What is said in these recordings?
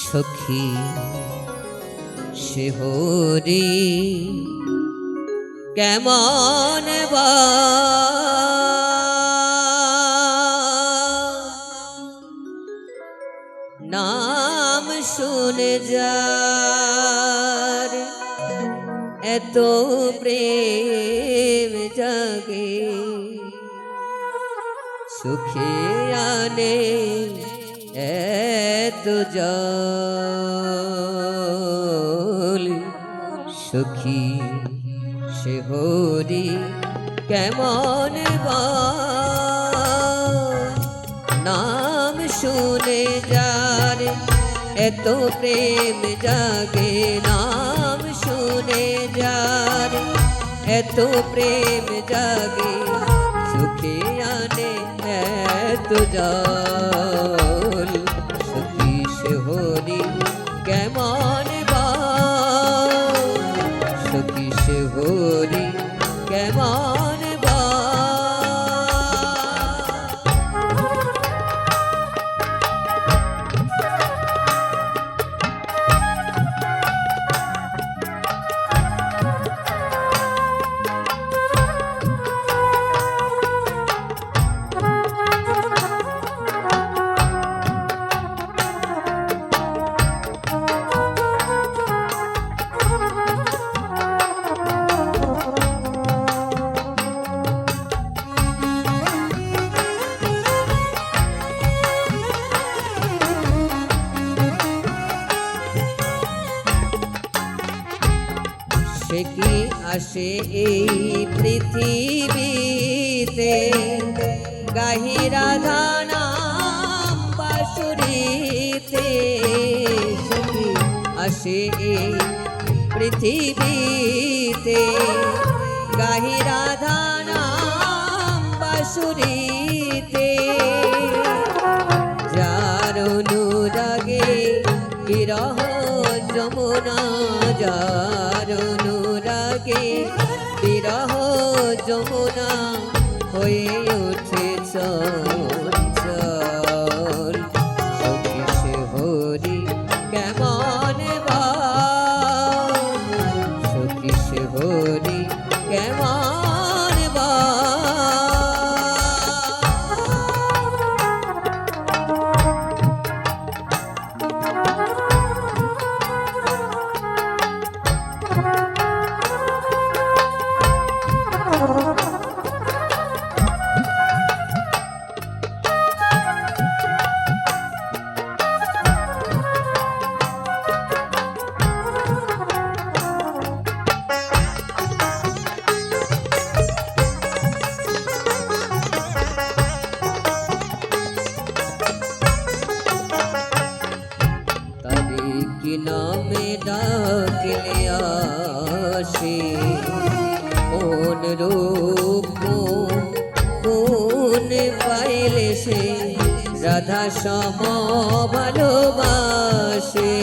সখী শিহরি কেমন বা নাম শুনে যার এত প্রেম জাগে সুখে আনে এত জল সখী শিহরি কেমন বা নাম শুনে যার এত প্রেম জাগে নাম শুনে যার এত প্রেম জাগে সুখে আনে এত জল সখী শিহরি কেমন বা সখী শিহরি কেমন বা সে কি আসে এই পৃথিবীতে গাহি রাধা নাম বাঁশুরিতে সে কি আসে এই পৃথিবীতে গাহি রাধা নাম বাঁশুরিতে যার অনুরাগে বিরহ যমুনা যার অনুরাগে বিরহ যমুনা হয়ে ওঠে চঞ্চল সখী শিহরি কেমন বা সখী শিহরি কেমন বা কি নামে ডাকলে আসে কোন রূপ কোন পাইলে সে রাধা সম ভালোবাসে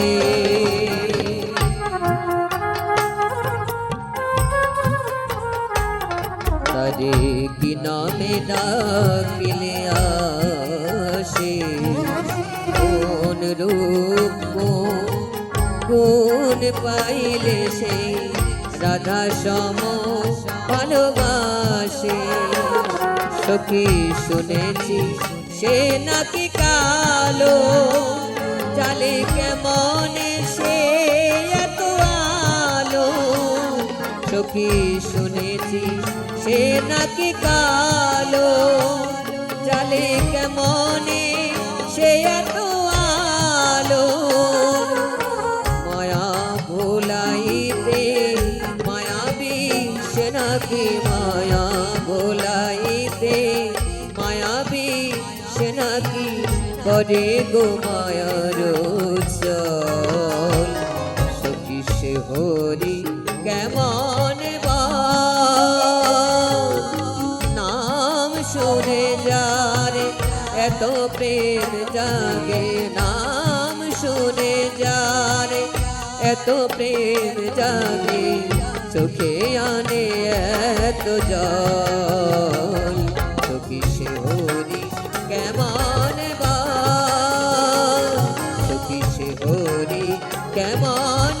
তারে কি নামে ডাকলে আসে কোন রূপ কোন পাইলে সে রাধা সম ভালোবাসে সখী শুনেছি সে নাকি কালো জালে কেমন সে এত আলো সখী শুনেছি সে নাকি কালো জালে কেমন সে এত আলো মায়া ভোলাইতে মায়াবী সে নাকি মায়া ভোলাইতে মায়াবী সে নাকি করে গো মায়ার চল সখী শিহরি কেমন বা নাম শুনে যার এত প্রেম জাগে নাম শুনে যার এত প্রেম জাগে চোখে আনে এত জল সখী শিহরি কেমন বা সখী শিহরি কেমন